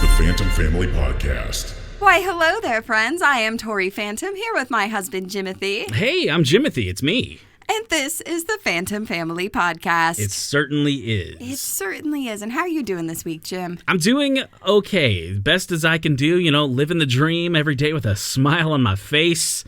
the Phantom Family Podcast. Why, hello there, friends. I am Tori Phantom, here with my husband, Jimothy. Hey, I'm Jimothy. It's me. And this is the Phantom Family Podcast. It certainly is. It certainly is. And how are you doing this week, Jim? I'm doing okay. Best as I can do, living the dream every day with a smile on my face.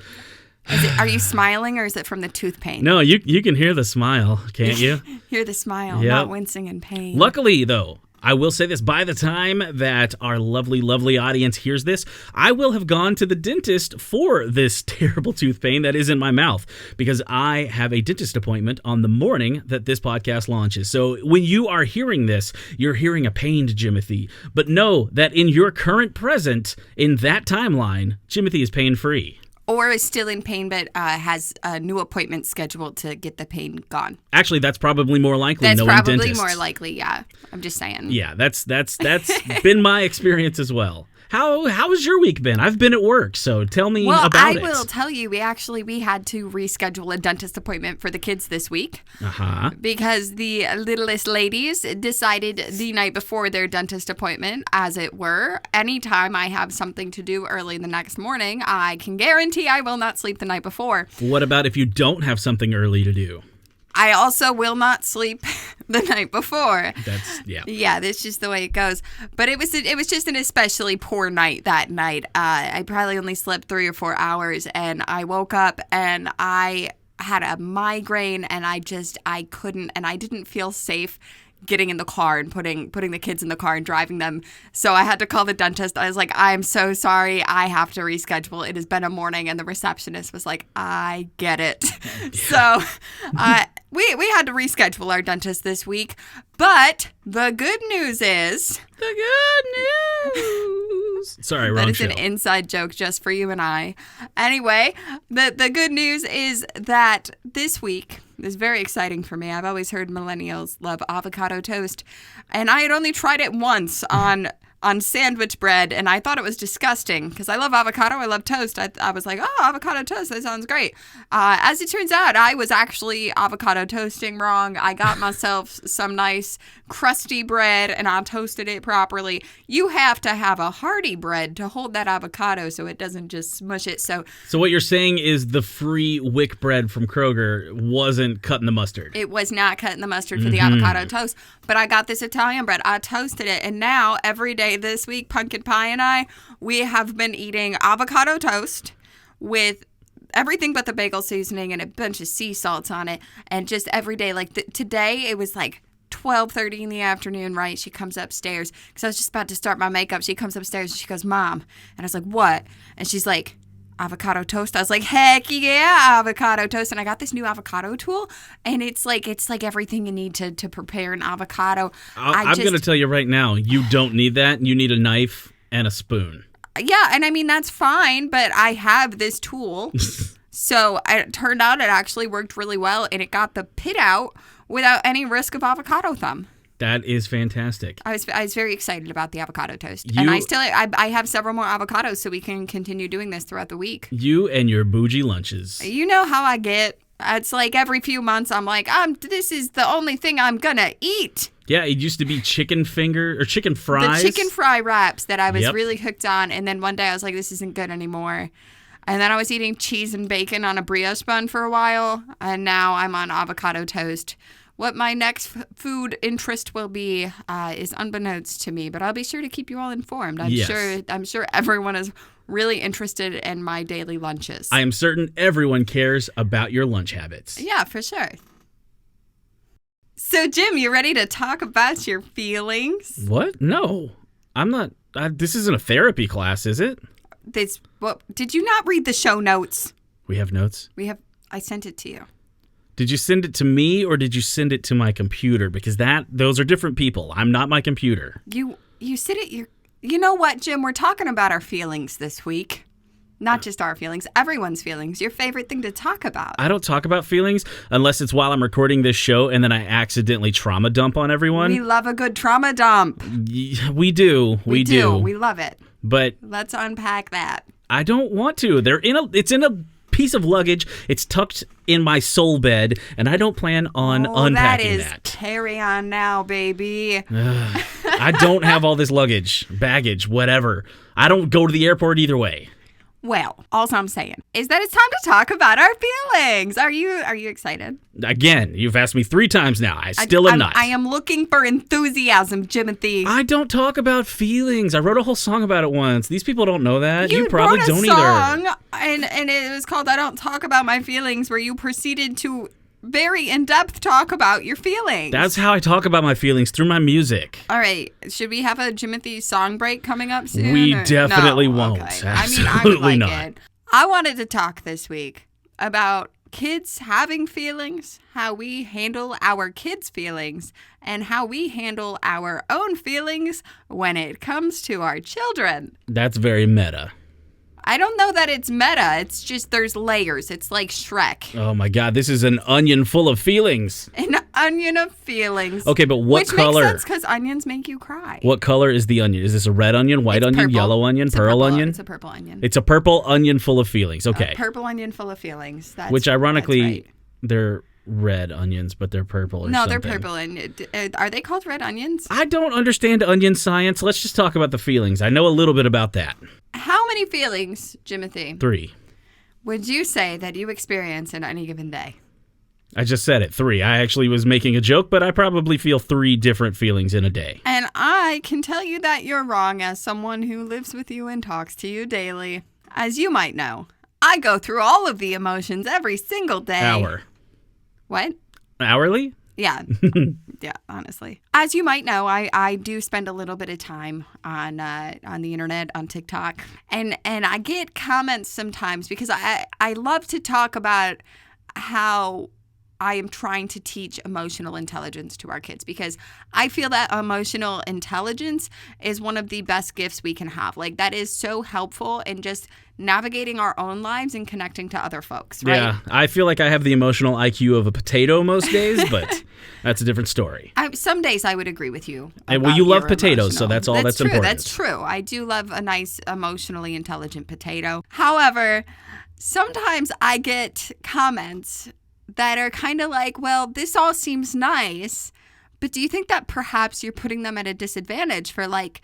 Are you smiling, or is it from the tooth pain? No, you can hear the smile, can't you? Hear the smile, Yep. not wincing in pain. Luckily, though, I will say this, by the time that our lovely, lovely audience hears this, I will have gone to the dentist for this terrible tooth pain that is in my mouth, because I have a dentist appointment on the morning that this podcast launches. So when you are hearing this, you're hearing a pained Jimothy, but know that in your current present, in that timeline, Jimothy is pain-free. Or is still in pain, but has a new appointment scheduled to get the pain gone. Actually, that's probably more likely. That's knowing probably dentists. more likely, yeah. I'm just saying. Yeah, that's been my experience as well. How has your week been? I've been at work, so tell me about it. Well, I will tell you, we had to reschedule a dentist appointment for the kids this week. Uh-huh. Because the littlest ladies decided the night before their dentist appointment, as it were, anytime I have something to do early the next morning, I can guarantee I will not sleep the night before. What about if you don't have something early to do? I also will not sleep the night before. Yeah, that's just the way it goes. But it was just an especially poor night that night. I probably only slept 3 or 4 hours, and I woke up and I had a migraine, and I couldn't, and I didn't feel safe getting in the car and putting the kids in the car and driving them. So I had to call the dentist. I was like, I'm so sorry. I have to reschedule. It has been a morning. And the receptionist was like, I get it. So we had to reschedule our dentist this week. But the good news is... The good news! Sorry, wrong show. That is an inside joke just for you and I. Anyway, the good news is that this week is very exciting for me. I've always heard millennials love avocado toast, and I had only tried it once on sandwich bread, and I thought it was disgusting because I love avocado. I love toast. I was like, oh, avocado toast, that sounds great. As it turns out, I was actually avocado toasting wrong. I got myself some nice crusty bread, and I toasted it properly. You have to have a hearty bread to hold that avocado so it doesn't just smush it. So what you're saying is the free wick bread from Kroger wasn't cutting the mustard. It was not cutting the mustard for the avocado toast, but I got this Italian bread. I toasted it, and now every day this week, Pumpkin Pie and we have been eating avocado toast with everything but the bagel seasoning and a bunch of sea salts on it, and just every day. Like today, it was like 12:30 in the afternoon, right? She comes upstairs because I was just about to start my makeup. She comes upstairs and she goes, Mom. And I was like, what? And she's like, avocado toast. I was like, heck yeah, avocado toast. And I got this new avocado tool, and it's like everything you need to prepare an avocado. I'm going to tell you right now, you don't need that. You need a knife and a spoon. Yeah, and I mean, that's fine, but I have this tool. So it turned out it actually worked really well, and it got the pit out without any risk of avocado thumb. That is fantastic. I was very excited about the avocado toast. And I have several more avocados, so we can continue doing this throughout the week. You and your bougie lunches. You know how I get. It's like every few months I'm like, this is the only thing I'm going to eat. Yeah, it used to be chicken fries. The chicken fry wraps that I was really hooked on. And then one day I was like, this isn't good anymore. And then I was eating cheese and bacon on a brioche bun for a while. And now I'm on avocado toast. What my next food interest will be is unbeknownst to me, but I'll be sure to keep you all informed. I'm sure everyone is really interested in my daily lunches. I am certain everyone cares about your lunch habits. Yeah, for sure. So, Jim, you ready to talk about your feelings? What? No, I'm not. This isn't a therapy class, is it? Did you not read the show notes? We have notes? I sent it to you. Did you send it to me, or did you send it to my computer? Because those are different people. I'm not my computer. You said it. You know what, Jim? We're talking about our feelings this week. Not just our feelings, everyone's feelings. Your favorite thing to talk about. I don't talk about feelings unless it's while I'm recording this show and then I accidentally trauma dump on everyone. We love a good trauma dump. We do. We do. We love it. But let's unpack that. I don't want to. It's in a piece of luggage. It's tucked in my soul bed, and I don't plan on unpacking that. Carry on now, baby. I don't have all this luggage, baggage, whatever. I don't go to the airport either way. Well, all I'm saying is that it's time to talk about our feelings. Are you excited? Again, you've asked me 3 times now. I still am not. I am looking for enthusiasm, Jimothy. I don't talk about feelings. I wrote a whole song about it once. These people don't know that. You probably don't either. You wrote a song, and it was called I Don't Talk About My Feelings, where you proceeded to very in-depth talk about your feelings. That's how I talk about my feelings, through my music. All right. Should we have a Jimothy song break coming up soon? We definitely won't. Okay. Absolutely I would like not. it. I wanted to talk this week about kids having feelings, how we handle our kids' feelings, and how we handle our own feelings when it comes to our children. That's very meta. I don't know that it's meta. It's just there's layers. It's like Shrek. Oh my God, this is an onion full of feelings. An onion of feelings. Okay, but what color? Which makes sense because onions make you cry. What color is the onion? Is this a red onion, white onion, purple. yellow onion, pearl onion? It's a purple onion. It's a purple onion full of feelings. Okay. A purple onion full of feelings. Which ironically, that's right. they're red onions, but they're purple or something. No, they're purple. Are they called red onions? I don't understand onion science. Let's just talk about the feelings. I know a little bit about that. How many feelings, Jimothy, 3. would you say that you experience in any given day? I just said it, 3. I actually was making a joke, but I probably feel 3 different feelings in a day. And I can tell you that you're wrong as someone who lives with you and talks to you daily. As you might know, I go through all of the emotions every single day. Hour. What? Hourly? Yeah. Yeah, honestly. As you might know, I do spend a little bit of time on the internet, on TikTok. And I get comments sometimes because I love to talk about how I am trying to teach emotional intelligence to our kids because I feel that emotional intelligence is one of the best gifts we can have. Like, that is so helpful in just navigating our own lives and connecting to other folks, right? Yeah, I feel like I have the emotional IQ of a potato most days, but that's a different story. Some days I would agree with you. And well, you love potatoes, so that's all that's important. That's true. I do love a nice, emotionally intelligent potato. However, sometimes I get comments that are kind of like, well, this all seems nice, but do you think that perhaps you're putting them at a disadvantage for like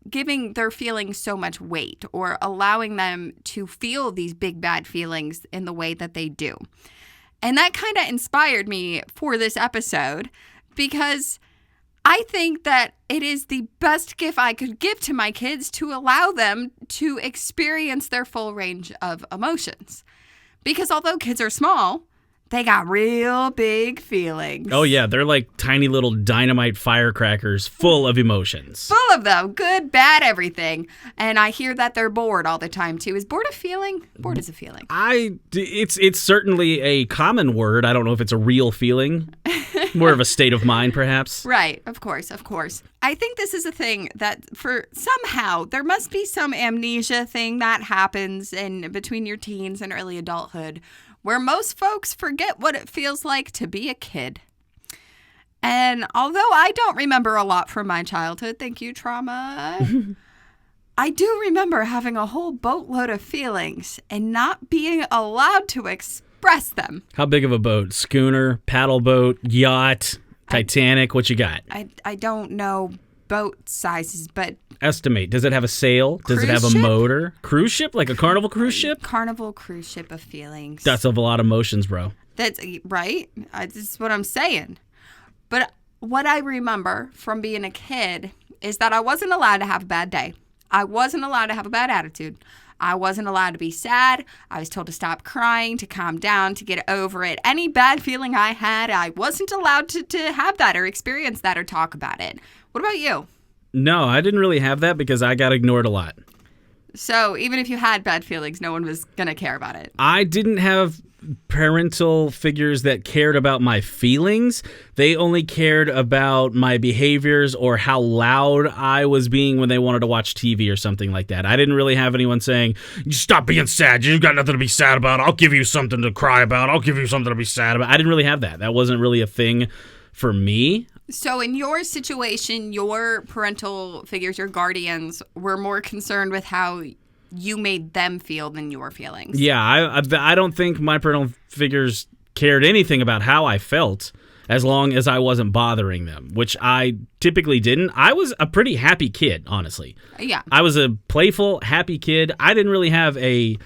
giving their feelings so much weight or allowing them to feel these big bad feelings in the way that they do? And that kind of inspired me for this episode because I think that it is the best gift I could give to my kids to allow them to experience their full range of emotions. Because although kids are small, they got real big feelings. Oh, yeah. They're like tiny little dynamite firecrackers full of emotions. Full of them. Good, bad, everything. And I hear that they're bored all the time, too. Is bored a feeling? Bored is a feeling. It's certainly a common word. I don't know if it's a real feeling. More of a state of mind, perhaps. Right. Of course. Of course. I think this is a thing that for somehow there must be some amnesia thing that happens in between your teens and early adulthood where most folks forget what it feels like to be a kid. And although I don't remember a lot from my childhood, thank you, trauma, I do remember having a whole boatload of feelings and not being allowed to express them. How big of a boat? Schooner, paddle boat, yacht, Titanic? What you got? I don't know boat sizes, but... Estimate. Does it have a sail? Does it have a motor? Cruise ship? Like a Carnival cruise ship? Carnival cruise ship of feelings. That's a lot of emotions, bro. That's right. That's what I'm saying. But what I remember from being a kid is that I wasn't allowed to have a bad day. I wasn't allowed to have a bad attitude. I wasn't allowed to be sad. I was told to stop crying, to calm down, to get over it. Any bad feeling I had, I wasn't allowed to have that or experience that or talk about it. What about you? No, I didn't really have that because I got ignored a lot. So even if you had bad feelings, no one was going to care about it. I didn't have parental figures that cared about my feelings. They only cared about my behaviors or how loud I was being when they wanted to watch TV or something like that. I didn't really have anyone saying, stop being sad. You've got nothing to be sad about. I'll give you something to cry about. I'll give you something to be sad about. I didn't really have that. That wasn't really a thing for me. So in your situation, your parental figures, your guardians, were more concerned with how you made them feel than your feelings. Yeah, I don't think my parental figures cared anything about how I felt as long as I wasn't bothering them, which I typically didn't. I was a pretty happy kid, honestly. Yeah. I was a playful, happy kid. I didn't really have a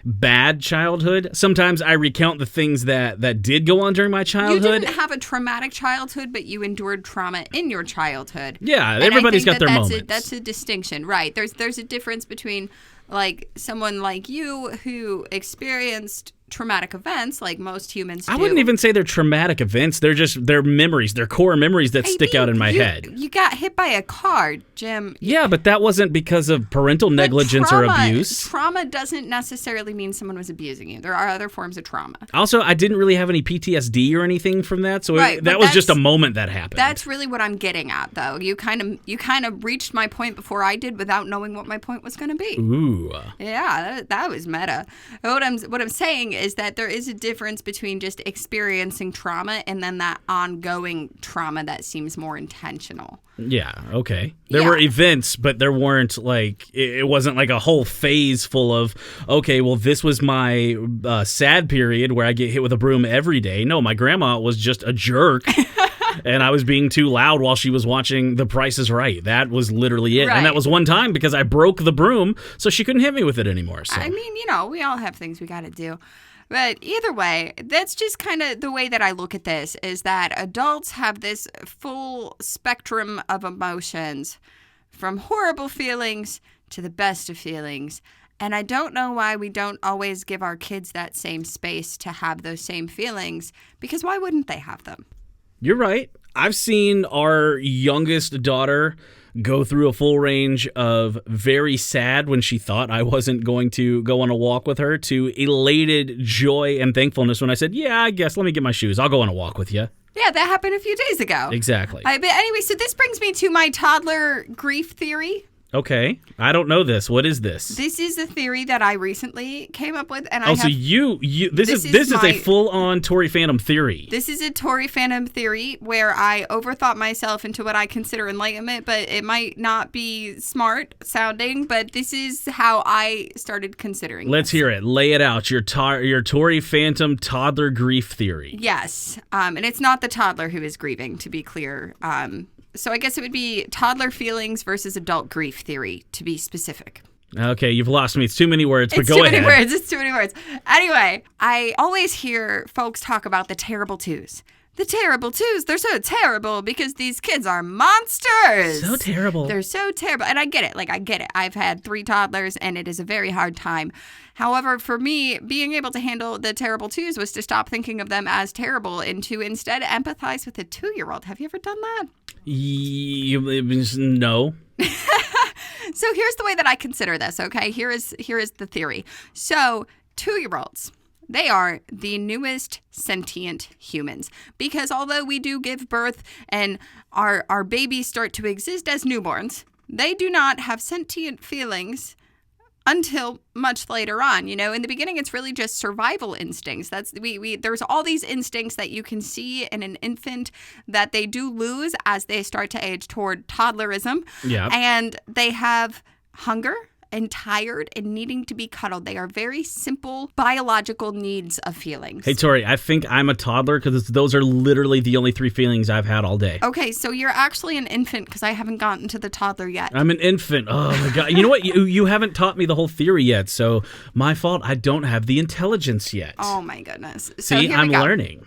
bad childhood. Sometimes I recount the things that did go on during my childhood. You didn't have a traumatic childhood, but you endured trauma in your childhood. Yeah, And everybody's I think got their that's moments. That's a distinction, right? There's a difference between like someone like you who experienced traumatic events like most humans do. I wouldn't even say they're traumatic events. They're memories. They're core memories that stick out in my head. You got hit by a car, Jim. Yeah, but that wasn't because of parental negligence or abuse. Trauma doesn't necessarily mean someone was abusing you. There are other forms of trauma. Also, I didn't really have any PTSD or anything from that, so Right, that but was just a moment that happened. That's really what I'm getting at, though. You kind of reached my point before I did without knowing what my point was going to be. Ooh. Yeah, that was meta. What I'm saying is that there is a difference between just experiencing trauma and then that ongoing trauma that seems more intentional. Yeah, okay. There were events, but there weren't like, it wasn't like a whole phase full of, okay, well, this was my sad period where I get hit with a broom every day. No, my grandma was just a jerk. And I was being too loud while she was watching The Price is Right. That was literally it. Right. And that was one time because I broke the broom, so she couldn't hit me with it anymore. So. I mean, we all have things we got to do. But either way, that's just kind of the way that I look at this, is that adults have this full spectrum of emotions, from horrible feelings to the best of feelings. And I don't know why we don't always give our kids that same space to have those same feelings, because why wouldn't they have them? You're right. I've seen our youngest daughter go through a full range of very sad when she thought I wasn't going to go on a walk with her to elated joy and thankfulness when I said, yeah, I guess let me get my shoes. I'll go on a walk with you. Yeah, that happened a few days ago. Exactly. But anyway, so this brings me to my toddler grief theory. Okay. I don't know this. What is this? This is a theory that I recently came up with, and so this is a full-on Tory Phantom theory. This is a Tory Phantom theory where I overthought myself into what I consider enlightenment, but it might not be smart sounding, but this is how I started considering Let's hear it. Lay it out. Your Tory Phantom toddler grief theory. Yes. And it's not the toddler who is grieving, to be clear. So I guess it would be toddler feelings versus adult grief theory, to be specific. Okay, you've lost me. It's too many words, but It's go ahead. It's too many words. Anyway, I always hear folks talk about the terrible twos. The terrible twos, they're so terrible because these kids are monsters. So terrible. They're so terrible. And I get it. I get it. I've had 3 toddlers, and it is a very hard time. However, for me, being able to handle the terrible twos was to stop thinking of them as terrible and to instead empathize with a 2-year-old. Have you ever done that? No. So here's the way that I consider this, okay? Here is the theory. So 2-year-olds, they are the newest sentient humans, because although we do give birth and our babies start to exist as newborns, they do not have sentient feelings until much later on. In the beginning, it's really just survival instincts. There's all these instincts that you can see in an infant that they do lose as they start to age toward toddlerism. Yeah. And they have hunger and tired and needing to be cuddled. They are very simple biological needs of feelings. Hey, Tori, I think I'm a toddler because those are literally the only 3 feelings I've had all day. Okay, so you're actually an infant because I haven't gotten to the toddler yet. I'm an infant. Oh, my God. You know what? You haven't taught me the whole theory yet, so my fault. I don't have the intelligence yet. Oh, my goodness. So See, here I'm we go. learning.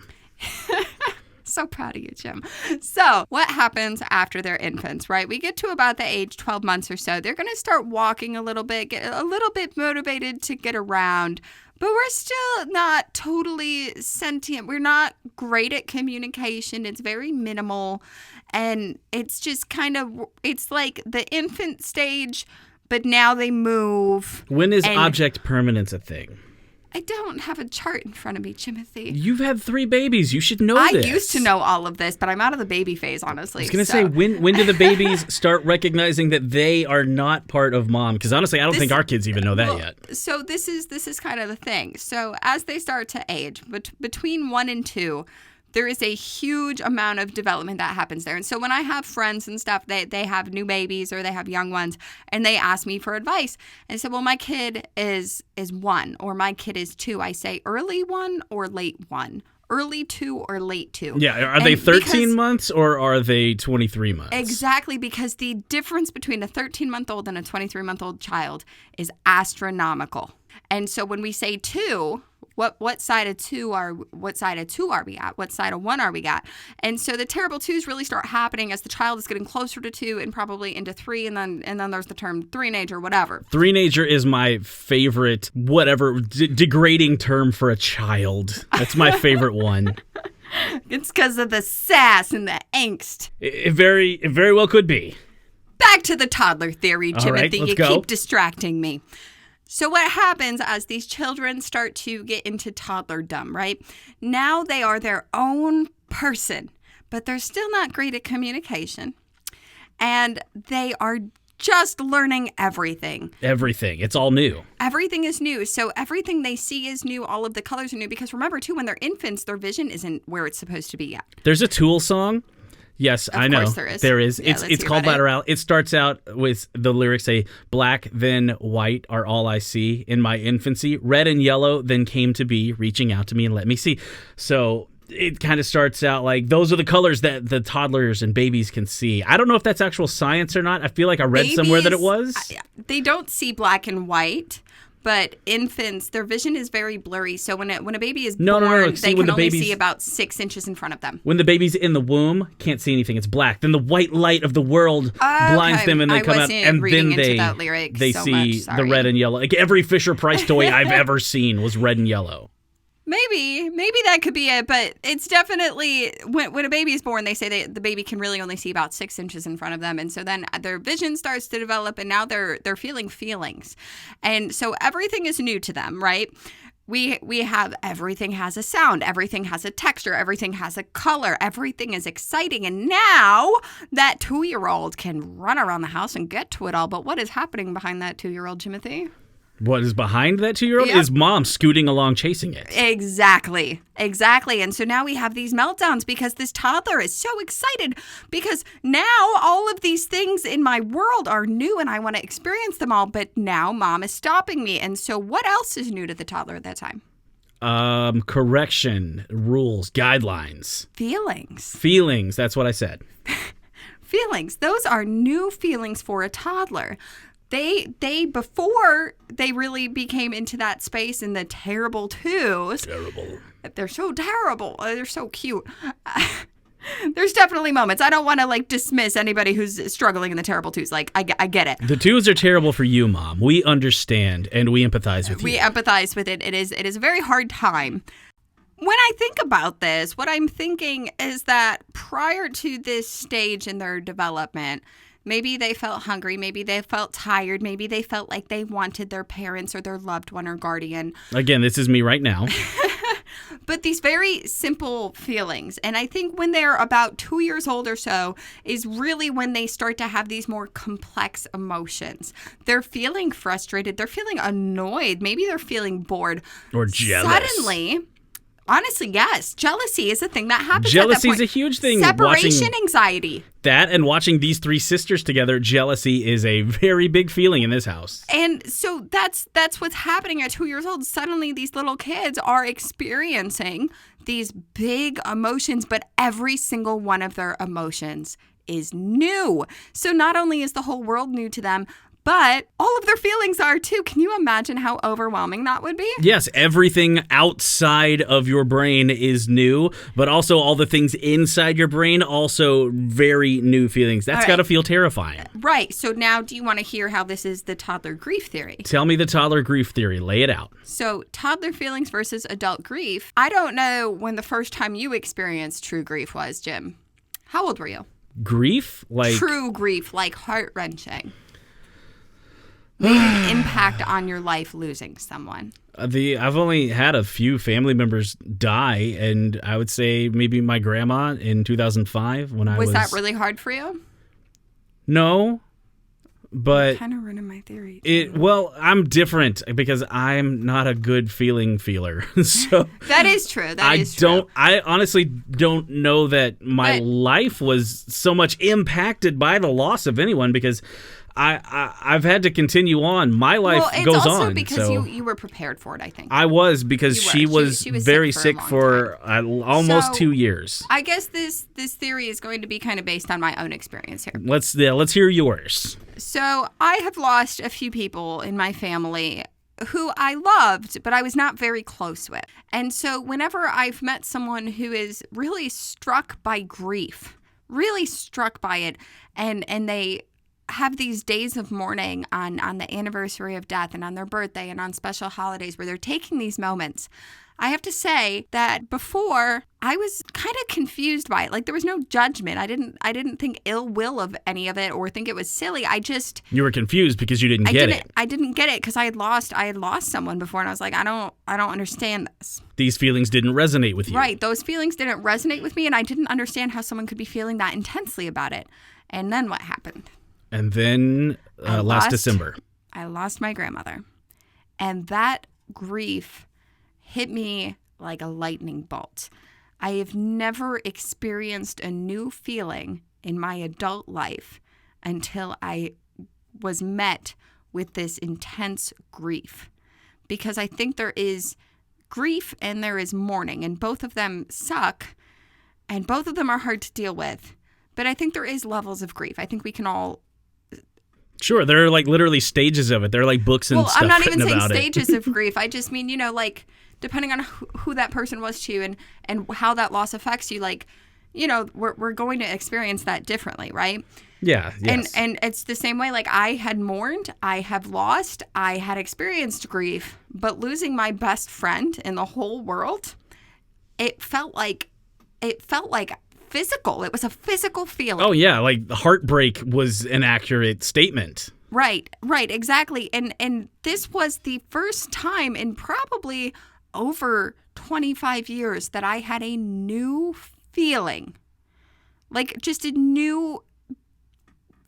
So proud of you, Jim. So what happens after they're infants, right? We get to about the age 12 months or so. They're going to start walking a little bit, get a little bit motivated to get around, but we're still not totally sentient. We're not great at communication. It's very minimal. And it's just it's like the infant stage, but now they move. When is object permanence a thing? I don't have a chart in front of me, Timothy. You've had 3 babies. You should know this. I used to know all of this, but I'm out of the baby phase, honestly. I was going to say, when do the babies start recognizing that they are not part of mom? Because honestly, I don't think our kids even know that yet. So this is kind of the thing. So as they start to age, between 1 and 2, there is a huge amount of development that happens there. And so when I have friends and stuff, they have new babies or they have young ones, and they ask me for advice. And I said, well, my kid is 1 or my kid is 2. I say early 1 or late 1. Early 2 or late 2. Yeah, are they 13 months or are they 23 months? Exactly, because the difference between a 13-month-old and a 23-month-old child is astronomical. And so when we say 2, what side of 2 are we at? What side of 1 are we at? And so the terrible twos really start happening as the child is getting closer to 2 and probably into 3, and then there's the term 3-nager or whatever. 3-nager is my favorite degrading term for a child. That's my favorite one. It's because of the sass and the angst. It very well could be. Back to the toddler theory, Timothy. All right, let's you go. Keep distracting me. So what happens as these children start to get into toddlerdom, right? Now they are their own person, but they're still not great at communication. And they are just learning everything. Everything. It's all new. Everything is new. So everything they see is new. All of the colors are new. Because remember, too, when they're infants, their vision isn't where it's supposed to be yet. There's a Tool song. Yes, I know. Of course there is. There is. Yeah, it's called Lateral. It starts out with the lyrics say, black, then white are all I see in my infancy. Red and yellow then came to be, reaching out to me and let me see. So it kind of starts out like those are the colors that the toddlers and babies can see. I don't know if that's actual science or not. I feel like I read somewhere that it was. They don't see black and white. But infants, their vision is very blurry. So when a baby is born, they can only see about 6 inches in front of them. When the baby's in the womb, can't see anything. It's black. Then the white light of the world blinds them, and they come out, and then they see the red and yellow. Like every Fisher Price toy I've ever seen was red and yellow. Maybe that could be it, but it's definitely when a baby is born, they say the baby can really only see about 6 inches in front of them, and so then their vision starts to develop, and now they're feeling feelings, and so everything is new to them, right? We have everything has a sound, everything has a texture, everything has a color, everything is exciting, and now that 2-year-old can run around the house and get to it all. But what is happening behind that 2-year-old, Timothy? What is behind that 2-year-old is mom scooting along chasing it. Exactly. And so now we have these meltdowns because this toddler is so excited because now all of these things in my world are new and I want to experience them all. But now mom is stopping me. And so what else is new to the toddler at that time? Correction, rules, guidelines. Feelings. That's what I said. Feelings. Those are new feelings for a toddler. They before they really became into that space in the terrible twos. Terrible. They're so terrible. They're so cute. There's definitely moments. I don't want to dismiss anybody who's struggling in the terrible twos. I get it. The twos are terrible for you, Mom. We understand and we empathize with you. We empathize with it. It is a very hard time. When I think about this, what I'm thinking is that prior to this stage in their development, maybe they felt hungry, maybe they felt tired, maybe they felt like they wanted their parents or their loved one or guardian. Again, this is me right now. But these very simple feelings. And I think when they're about 2 years old or so is really when they start to have these more complex emotions. They're feeling frustrated. They're feeling annoyed. Maybe they're feeling bored. Or jealous. Suddenly, honestly, yes. Jealousy is a thing that happens. Jealousy is a huge thing. Separation anxiety. That and watching these 3 sisters together, jealousy is a very big feeling in this house. And so that's what's happening at 2 years old. Suddenly these little kids are experiencing these big emotions, but every single one of their emotions is new. So not only is the whole world new to them, but all of their feelings are too. Can you imagine how overwhelming that would be? Yes, everything outside of your brain is new, but also all the things inside your brain, also very new feelings. That's got to feel terrifying. Right. So now do you want to hear how this is the toddler grief theory? Tell me the toddler grief theory. Lay it out. So toddler feelings versus adult grief. I don't know when the first time you experienced true grief was, Jim. How old were you? Grief? True grief, like heart-wrenching. Made an impact on your life losing someone. I've only had a few family members die, and I would say maybe my grandma in 2005 when I was... Was that really hard for you? No. but kind of ruining my theory. Too. I'm different because I'm not a good feeler. So that is true. I honestly don't know that my life was so much impacted by the loss of anyone because I've had to continue on. My life goes on. Well, it's also because you were prepared for it, I think. I was, because she was very sick for almost 2 years. I guess this theory is going to be kind of based on my own experience here. Let's hear yours. So I have lost a few people in my family who I loved, but I was not very close with. And so whenever I've met someone who is really struck by grief, really struck by it, and they have these days of mourning on the anniversary of death and on their birthday and on special holidays where they're taking these moments. I have to say that before I was kind of confused by it. Like there was no judgment. I didn't think ill will of any of it or think it was silly. You were confused because you didn't get it. I didn't get it because I had lost someone before, and I was like, I don't understand this. These feelings didn't resonate with you. Right. Those feelings didn't resonate with me, and I didn't understand how someone could be feeling that intensely about it. And then what happened? And then last December, I lost my grandmother. And that grief hit me like a lightning bolt. I have never experienced a new feeling in my adult life until I was met with this intense grief. Because I think there is grief and there is mourning, and both of them suck, and both of them are hard to deal with. But I think there is levels of grief. I think we can all... Sure, there are like literally stages of it. There are like books and stuff I'm not even saying about stages of grief. I just mean, like depending on who that person was to you and how that loss affects you, like, we're going to experience that differently, right? Yeah, yes. And it's the same way, like I had mourned, I have lost, I had experienced grief, but losing my best friend in the whole world, it felt like physical. It was a physical feeling. Oh yeah, like heartbreak was an accurate statement. Right, exactly. And this was the first time in probably over 25 years that I had a new feeling. Like just a new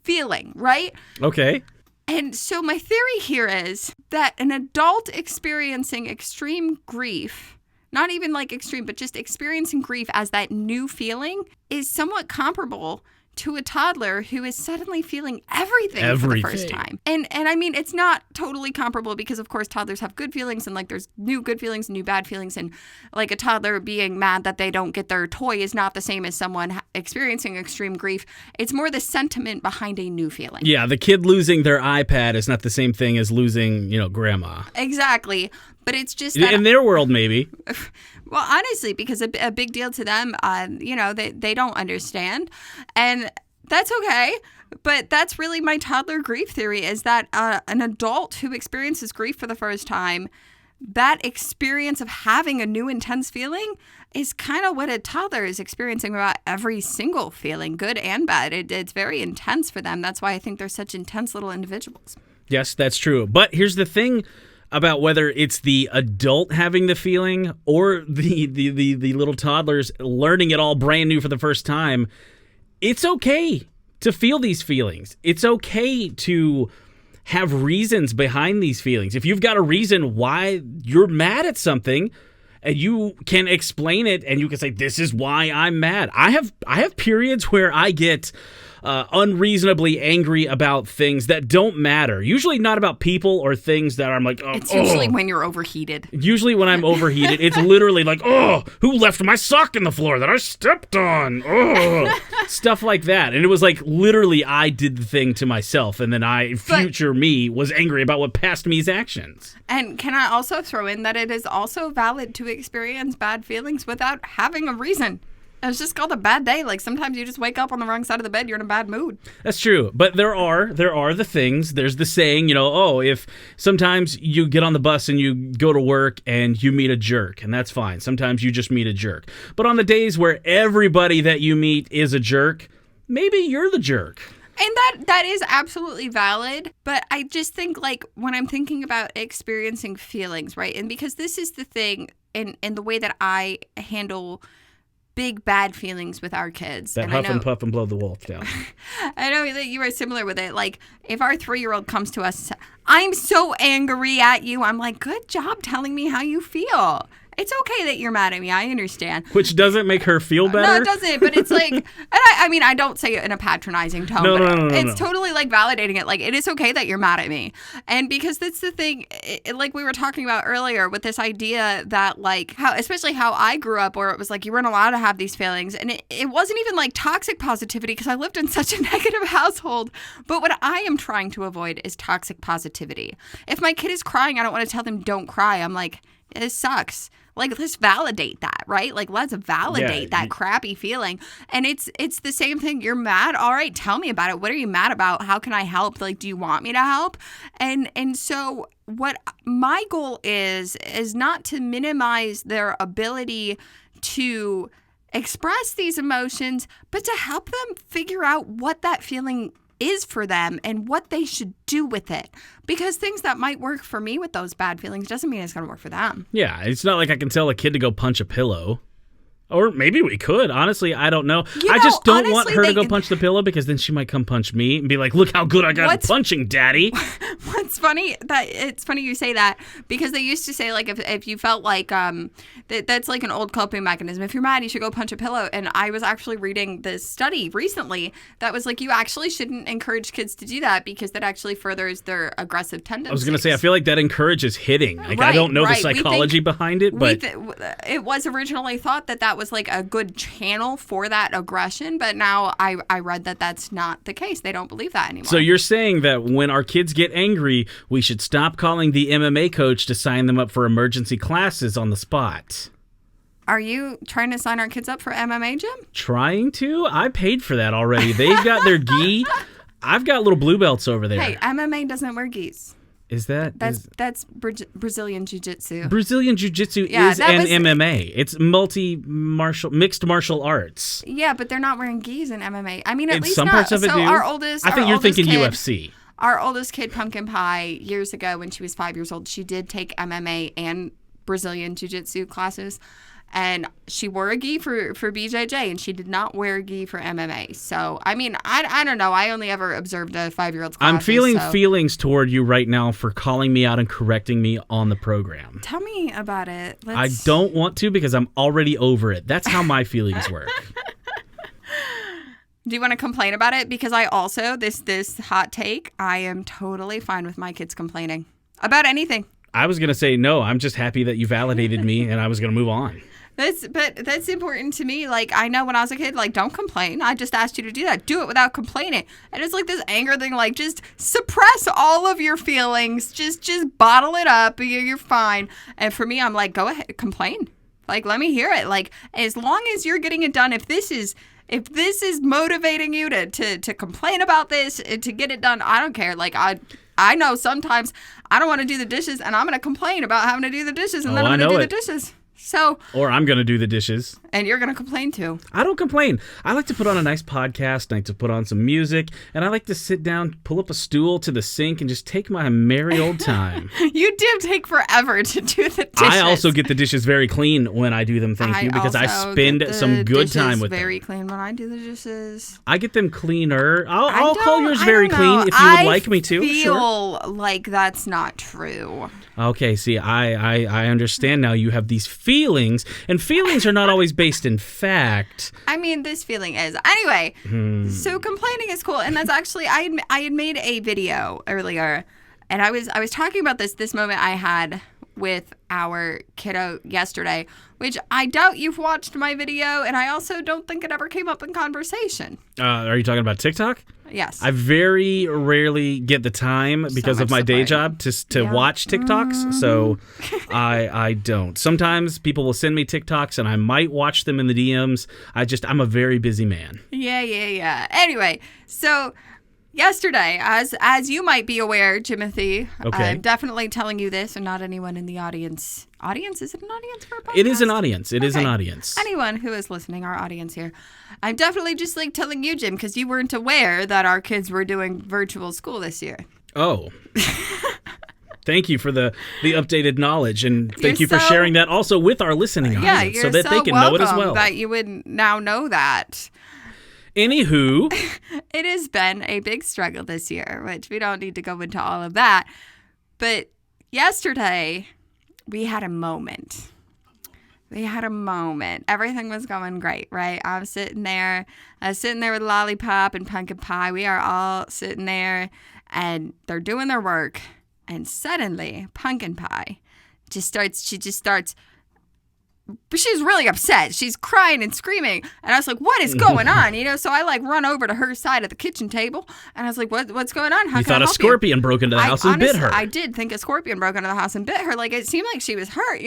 feeling, right? Okay. And so my theory here is that an adult experiencing extreme grief, not even like extreme, but just experiencing grief as that new feeling, is somewhat comparable to a toddler who is suddenly feeling everything for the first time. And I mean, it's not totally comparable because, of course, toddlers have good feelings and, like, there's new good feelings and new bad feelings. And, like, a toddler being mad that they don't get their toy is not the same as someone experiencing extreme grief. It's more the sentiment behind a new feeling. Yeah, the kid losing their iPad is not the same thing as losing, grandma. Exactly. But it's just that... In their world, maybe. Well, honestly, because a big deal to them, they don't understand. And that's okay. But that's really my toddler grief theory, is that an adult who experiences grief for the first time, that experience of having a new intense feeling is kind of what a toddler is experiencing about every single feeling, good and bad. It's very intense for them. That's why I think they're such intense little individuals. Yes, that's true. But here's the thing about whether it's the adult having the feeling or the little toddlers learning it all brand new for the first time. It's okay to feel these feelings. It's okay to have reasons behind these feelings. If you've got a reason why you're mad at something and you can explain it and you can say, this is why I'm mad. I have periods where I get unreasonably angry about things that don't matter. Usually not about people or things that I'm like, it's usually when you're overheated. Usually when I'm overheated, it's literally like, who left my sock in the floor that I stepped on? Stuff like that. And it was like literally I did the thing to myself, and then future me was angry about what past me's actions. And can I also throw in that it is also valid to experience bad feelings without having a reason? It's just called a bad day. Like sometimes you just wake up on the wrong side of the bed, you're in a bad mood. That's true. But there are the things. There's the saying, if sometimes you get on the bus and you go to work and you meet a jerk, and that's fine. Sometimes you just meet a jerk. But on the days where everybody that you meet is a jerk, maybe you're the jerk. And that is absolutely valid. But I just think, like, when I'm thinking about experiencing feelings, right? And because this is the thing in the way that I handle big bad feelings with our kids. That huff and puff and blow the wolf down. I know that you are similar with it. Like, if our 3-year-old comes to us, I'm so angry at you. I'm like, good job telling me how you feel. It's okay that you're mad at me. I understand. Which doesn't make her feel better? No, it doesn't. But it's like, and I mean, I don't say it in a patronizing tone. No, it's totally like validating it. Like, it is okay that you're mad at me. And because that's the thing, like we were talking about earlier with this idea that like especially how I grew up, where it was like you weren't allowed to have these feelings. And it wasn't even like toxic positivity because I lived in such a negative household. But what I am trying to avoid is toxic positivity. If my kid is crying, I don't want to tell them don't cry. I'm like, this sucks. Like, let's validate that, right? Like, let's validate that crappy feeling. And it's the same thing. You're mad. All right, tell me about it. What are you mad about? How can I help? Like, do you want me to help? And so what my goal is not to minimize their ability to express these emotions, but to help them figure out what that feeling is for them and what they should do with it. Because things that might work for me with those bad feelings doesn't mean it's going to work for them. Yeah, it's not like I can tell a kid to go punch a pillow. Or maybe we could. Honestly, I don't know. I just don't want her to go punch the pillow because then she might come punch me and be like, look how good I got at punching, Daddy. What's funny, it's funny you say that, because they used to say, like, if you felt like, that's like an old coping mechanism. If you're mad, you should go punch a pillow. And I was actually reading this study recently that was like, you actually shouldn't encourage kids to do that because that actually furthers their aggressive tendencies. I was going to say, I feel like that encourages hitting. Like, I don't know the psychology behind it, but it was originally thought that was like a good channel for that aggression, but now I read that that's not the case. They don't believe that anymore. So you're saying that when our kids get angry, we should stop calling the MMA coach to sign them up for emergency classes on the spot. Are you trying to sign our kids up for MMA, Jim? Trying to? I paid for that already. They've got their gi. I've got little blue belts over there. Hey, MMA doesn't wear gis. Is that? That's Brazilian Jiu-Jitsu. Brazilian Jiu-Jitsu is an MMA. It's mixed martial arts. Yeah, but they're not wearing gis in MMA. I mean, at least some not. parts of it do. I think you're thinking UFC. Our oldest kid, Pumpkin Pie, years ago when she was 5 years old, she did take MMA and Brazilian Jiu-Jitsu classes. And she wore a gi for BJJ, and she did not wear a gi for MMA. So, I mean, I don't know. I only ever observed a 5-year-old's classes. I'm feeling feelings toward you right now for calling me out and correcting me on the program. Tell me about it. I don't want to because I'm already over it. That's how my feelings work. Do you want to complain about it? Because I also, this hot take, I am totally fine with my kids complaining about anything. I was going to say, no, I'm just happy that you validated me, and I was going to move on. That's important to me. Like, I know when I was a kid, like, don't complain. I just asked you to do that. Do it without complaining. And it's like this anger thing, like, just suppress all of your feelings. Just bottle it up. You're fine. And for me, I'm like, go ahead, complain. Like, let me hear it. Like, as long as you're getting it done, if this is motivating you to complain about this, to get it done, I don't care. Like, I know sometimes I don't want to do the dishes, and I'm going to complain about having to do the dishes, and then I'm going to do the dishes. Or I'm going to do the dishes. And you're going to complain too. I don't complain. I like to put on a nice podcast. I like to put on some music. And I like to sit down, pull up a stool to the sink, and just take my merry old time. You do take forever to do the dishes. I also get the dishes very clean when I do them, because I spend some good time with them. Very clean when I do the dishes. I get them cleaner. I'll call yours very clean if you would like me to. I feel like that's not true. Okay, see, I understand now. You have these feelings, and feelings are not always based in fact. I mean, this feeling is. Anyway, so complaining is cool, and that's actually, I had made a video earlier, and I was talking about this moment I had with our kiddo yesterday, which I doubt you've watched my video, and I also don't think it ever came up in conversation. Are you talking about TikTok? Yes. I very rarely get the time because of my day job to watch TikToks, so I don't. Sometimes people will send me TikToks, and I might watch them in the DMs. I'm a very busy man. Yeah. Anyway, so yesterday, as you might be aware, Jimothy, I'm definitely telling you this, and not anyone in the audience. Audience? Is it an audience for a podcast? It is an audience. It is an audience. Anyone who is listening, our audience here. I'm definitely just like telling you, Jim, because you weren't aware that our kids were doing virtual school this year. Oh. Thank you for the updated knowledge, and thank You're you for so- sharing that also with our listening audience, you're so that they can know it as well. that you would now know that. Anywho, It has been a big struggle this year, which we don't need to go into all of that. But yesterday, we had a moment. Everything was going great, right? I was sitting there with Lollipop and Pumpkin Pie. We are all sitting there, and they're doing their work. And suddenly, Pumpkin Pie just starts. She's really upset. She's crying and screaming. And I was like, what is going on? So I run over to her side of the kitchen table. And I was like, what's going on? How you can I thought a help scorpion broke into the house and bit her. I did think a scorpion broke into the house and bit her. It seemed like she was hurt,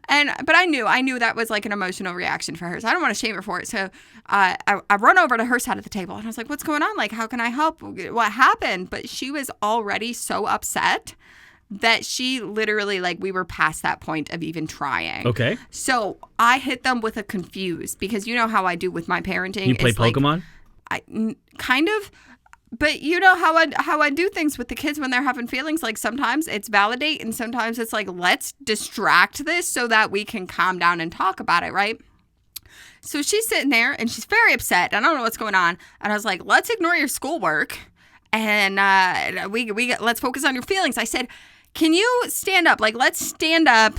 But I knew that was an emotional reaction for her. So I don't want to shame her for it. So I run over to her side of the table. And I was like, what's going on? How can I help? What happened? But she was already so upset that she literally, we were past that point of even trying. Okay. So I hit them with a confused, because you know how I do with my parenting. You play Pokemon? Kind of. But you know how I do things with the kids when they're having feelings. Sometimes it's validate, and sometimes it's let's distract this so that we can calm down and talk about it, right? So she's sitting there, and she's very upset. I don't know what's going on. And I was like, let's ignore your schoolwork, and let's focus on your feelings. I said, can you stand up? Let's stand up.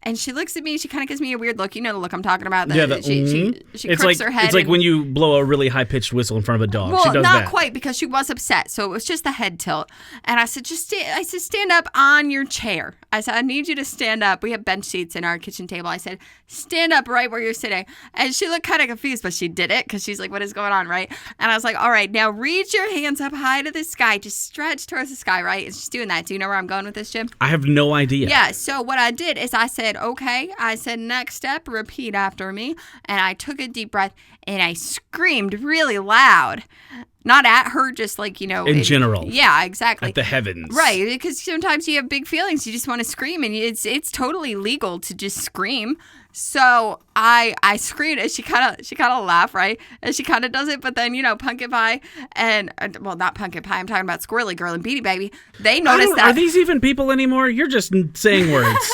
And she looks at me. She kind of gives me a weird look. You know the look I'm talking about. She crooks her head. It's like when you blow a really high-pitched whistle in front of a dog. Well, she does not that. quite, because she was upset. So it was just the head tilt. And I said, stand up on your chair. I said, I need you to stand up. We have bench seats in our kitchen table. I said, stand up right where you're sitting. And she looked kind of confused, but she did it, because she's like, what is going on, right? And I was like, all right, now reach your hands up high to the sky. Just stretch towards the sky, right? And she's doing that. Do you know where I'm going with this, Jim? I have no idea. Yeah, so what I did is I said, okay. I said, next step, repeat after me. And I took a deep breath, and I screamed really loud. Not at her, just in general. Yeah, exactly. At the heavens. Right, because sometimes you have big feelings. You just want to scream, and it's totally legal to just scream. So I screamed, and she kind of laughed, right? And she kind of does it, but then, Pumpkin Pie not Pumpkin Pie, I'm talking about Squirrely Girl and Beanie Baby. They noticed that. Are these even people anymore? You're just saying words.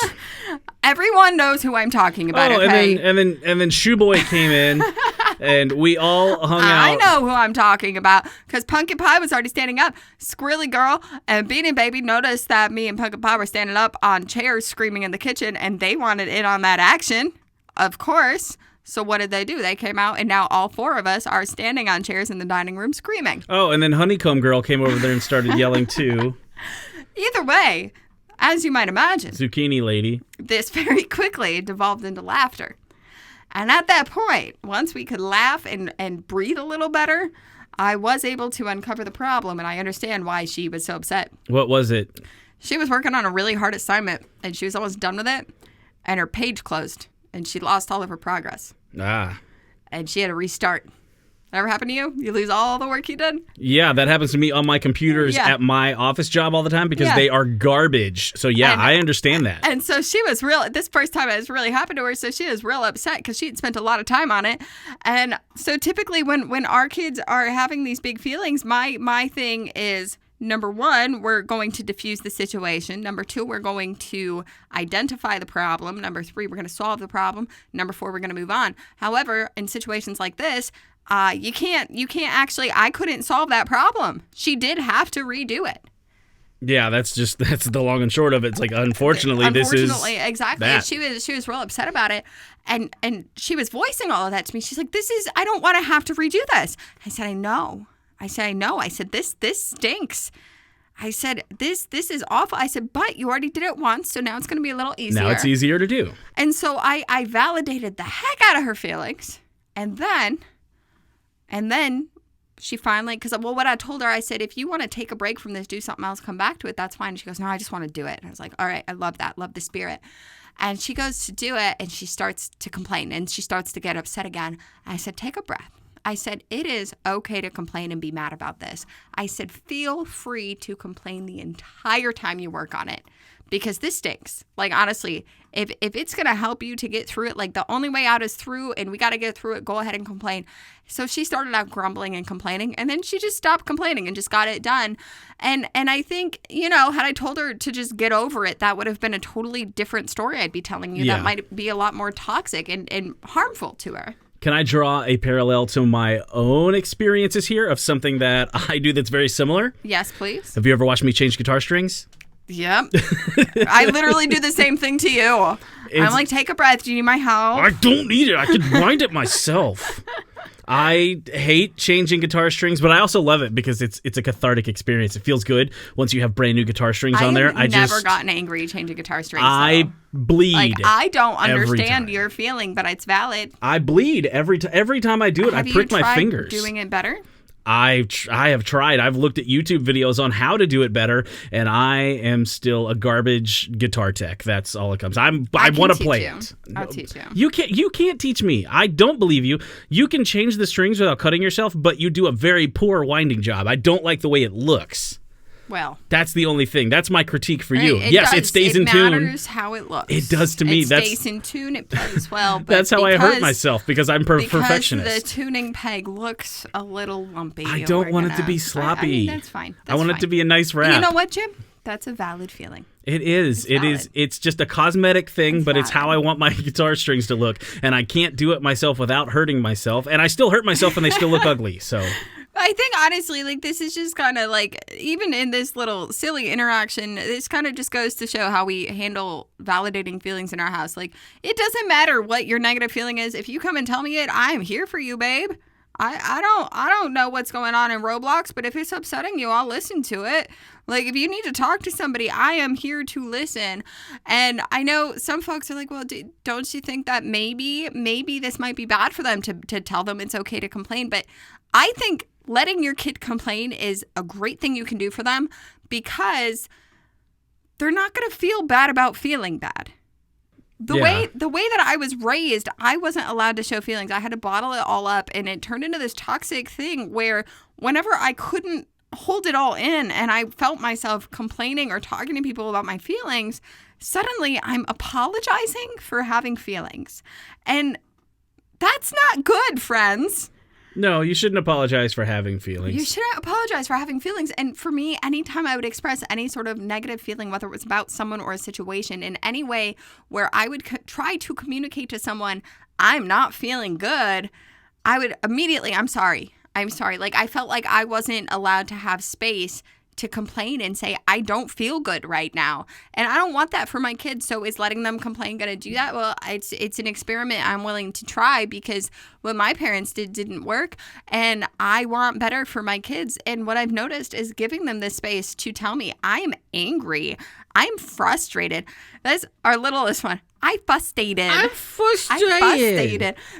Everyone knows who I'm talking about, okay? and then Shoeboy came in, and we all hung out. I know who I'm talking about, because Pumpkin Pie was already standing up. Squirrely Girl and Beanie Baby noticed that me and Pumpkin Pie were standing up on chairs screaming in the kitchen, and they wanted in on that action, of course. So what did they do? They came out, and now all four of us are standing on chairs in the dining room screaming. Oh, and then Honeycomb Girl came over there and started yelling too. Either way, as you might imagine, Zucchini Lady. this very quickly devolved into laughter. And at that point, once we could laugh and breathe a little better, I was able to uncover the problem, and I understand why she was so upset. What was it? She was working on a really hard assignment, and she was almost done with it, and her page closed, and she lost all of her progress. And she had to restart. That ever happened to you? You lose all the work you did? Yeah, that happens to me on my computers at my office job all the time, because they are garbage. So I understand that. And so she was this first time it has really happened to her, so she was real upset because she had spent a lot of time on it. And so typically when our kids are having these big feelings, my thing is, number one, we're going to diffuse the situation. Number two, we're going to identify the problem. Number three, we're going to solve the problem. Number four, we're going to move on. However, in situations like this, you can't actually, I couldn't solve that problem. She did have to redo it. Yeah, that's the long and short of it. It's unfortunately, this is exactly. that. She was real upset about it, and she was voicing all of that to me. She's like, I don't want to have to redo this. I said, I know. I said, this stinks. I said, this is awful. I said, but you already did it once, so now it's going to be a little easier. Now it's easier to do. And so I validated the heck out of her feelings, and then she finally, because what I told her, I said, if you want to take a break from this, do something else, come back to it, that's fine. And she goes, no, I just want to do it. And I was like, all right, I love that. Love the spirit. And she goes to do it, and she starts to complain, and she starts to get upset again. I said, take a breath. I said, it is okay to complain and be mad about this. I said, feel free to complain the entire time you work on it. because this stinks. Like, honestly, if it's going to help you to get through it, like, the only way out is through, and we got to get through it, go ahead and complain. So she started out grumbling and complaining, and then she just stopped complaining and just got it done. And I think, had I told her to just get over it, that would have been a totally different story I'd be telling you. Yeah. That might be a lot more toxic and harmful to her. Can I draw a parallel to my own experiences here of something that I do that's very similar? Yes, please. Have you ever watched me change guitar strings? Yep. I literally do the same thing to you. I'm like, take a breath. Do you need my help? I don't need it. I can wind it myself. I hate changing guitar strings, but I also love it because it's a cathartic experience. It feels good once you have brand new guitar strings on there. I've never gotten angry changing guitar strings. I bleed. Like, I don't every understand time. your feeling, but it's valid. I bleed every time I do it. I prick my fingers. Doing it better? I have tried. I've looked at YouTube videos on how to do it better, and I am still a garbage guitar tech. That's all it comes. I want to play it. I'll teach you. You can't teach me. I don't believe you. You can change the strings without cutting yourself, but you do a very poor winding job. I don't like the way it looks. Well, that's the only thing. That's my critique for you. It stays in tune. It matters how it looks. It does to me. It stays in tune. It plays well. But that's how I hurt myself because I'm perfectionist. Because the tuning peg looks a little lumpy. I don't want it to be sloppy. I mean, that's fine. I want it to be a nice wrap. And you know what, Jim? That's a valid feeling. It is. It is. It's just a cosmetic thing, but it's how I want my guitar strings to look. And I can't do it myself without hurting myself. And I still hurt myself and they still look ugly. So I think, honestly, like, this is just kind of like, even in this little silly interaction, this kind of just goes to show how we handle validating feelings in our house. Like, it doesn't matter what your negative feeling is. If you come and tell me it, I'm here for you, babe. I don't know what's going on in Roblox, but if it's upsetting you, I'll listen to it. Like, if you need to talk to somebody, I am here to listen. And I know some folks are like, well, don't you think that maybe this might be bad for them to tell them it's okay to complain? But I think letting your kid complain is a great thing you can do for them because they're not going to feel bad about feeling bad. The way that I was raised, I wasn't allowed to show feelings. I had to bottle it all up, and it turned into this toxic thing where whenever I couldn't hold it all in and I felt myself complaining or talking to people about my feelings, suddenly I'm apologizing for having feelings. And that's not good, friends. No, you shouldn't apologize for having feelings. You shouldn't apologize for having feelings. And for me, anytime I would express any sort of negative feeling, whether it was about someone or a situation, in any way where I would try to communicate to someone, I'm not feeling good, I would immediately, I'm sorry. Like, I felt like I wasn't allowed to have space to complain and say, I don't feel good right now. And I don't want that for my kids. So is letting them complain going to do that? Well, it's an experiment I'm willing to try because what my parents didn't work. And I want better for my kids. And what I've noticed is giving them this space to tell me I'm angry. I'm frustrated. That's our littlest one. I'm frustrated.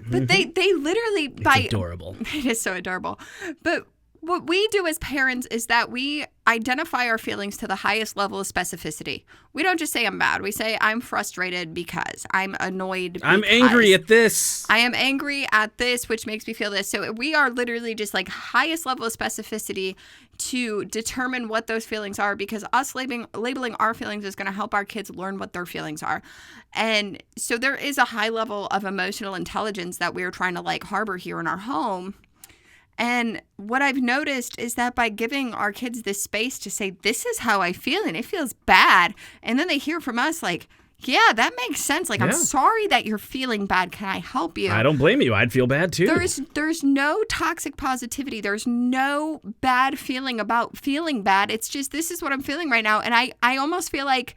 But they literally, it's adorable. It is so adorable. But what we do as parents is that we identify our feelings to the highest level of specificity. We don't just say I'm mad. We say I'm frustrated because I'm annoyed because I'm angry at this. I am angry at this, which makes me feel this. So we are literally just like highest level of specificity to determine what those feelings are, because us labeling our feelings is going to help our kids learn what their feelings are. And so there is a high level of emotional intelligence that we're trying to like harbor here in our home. And what I've noticed is that by giving our kids this space to say, this is how I feel, and it feels bad. And then they hear from us like, yeah, that makes sense. Like, yeah. I'm sorry that you're feeling bad. Can I help you? I don't blame you. I'd feel bad too. There's no toxic positivity. There's no bad feeling about feeling bad. It's just, this is what I'm feeling right now. And I almost feel like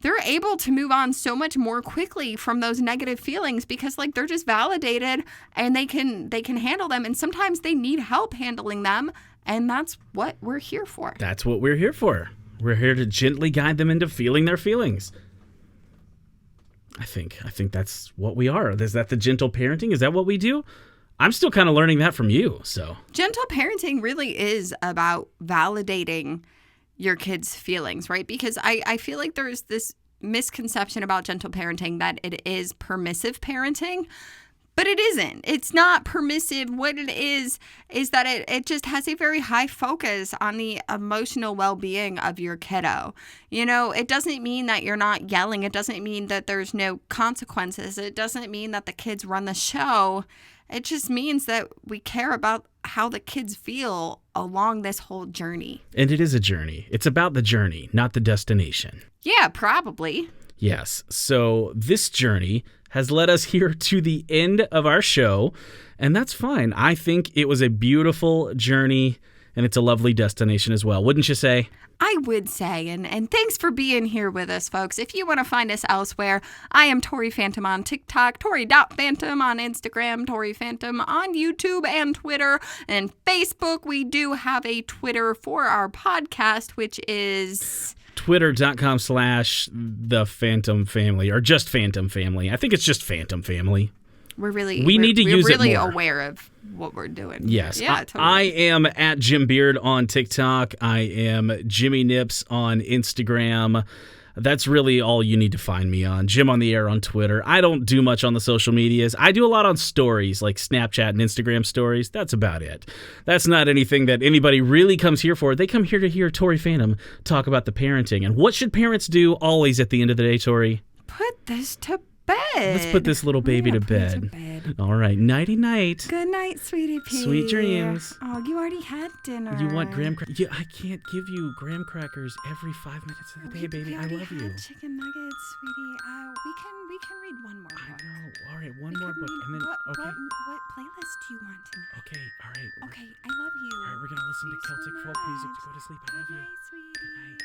they're able to move on so much more quickly from those negative feelings because like they're just validated and they can handle them. And sometimes they need help handling them. And that's what we're here for. That's what we're here for. We're here to gently guide them into feeling their feelings. I think that's what we are. Is that the gentle parenting? Is that what we do? I'm still kind of learning that from you. So gentle parenting really is about validating your kids' feelings, right? Because I feel like there's this misconception about gentle parenting that it is permissive parenting, But it isn't. It's not permissive. What it is that it just has a very high focus on the emotional well-being of your kiddo. You know, it doesn't mean that you're not yelling. It doesn't mean that there's no consequences. It doesn't mean that the kids run the show. It just means that we care about how the kids feel along this whole journey. And it is a journey. It's about the journey, not the destination. Yeah, probably. Yes. So this journey has led us here to the end of our show, and that's fine. I think it was a beautiful journey, and it's a lovely destination as well. Wouldn't you say? I would say, and thanks for being here with us, folks. If you want to find us elsewhere, I am Tori Phantom on TikTok, Tori.Phantom on Instagram, Tori Phantom on YouTube and Twitter, and Facebook. We do have a Twitter for our podcast, which is Twitter.com/The Phantom Family, or just Phantom Family. I think it's just Phantom Family. We need to use it really more. Aware of what we're doing. Yes. Yeah, totally. I am at Jim Beard on TikTok. I am Jimmy Nips on Instagram. That's really all you need to find me on. Jim on the Air on Twitter. I don't do much on the social medias. I do a lot on stories like Snapchat and Instagram stories. That's about it. That's not anything that anybody really comes here for. They come here to hear Tori Phantom talk about the parenting. And what should parents do always at the end of the day, Tori? Put this to bed. Let's put this little baby to bed. All right. Nighty-night. Good night, sweetie pea. Sweet dreams. Oh, you already had dinner. You want graham crackers? Yeah, I can't give you graham crackers every 5 minutes of the day, baby. I love you. Had chicken nuggets, sweetie. We can read one more book. I know. All right, one more book, and then okay. What playlist do you want tonight? Okay. All right. Okay, I love you. All right, we're gonna listen to Celtic folk music to go to sleep. I love you. Good night, sweetie. Good night.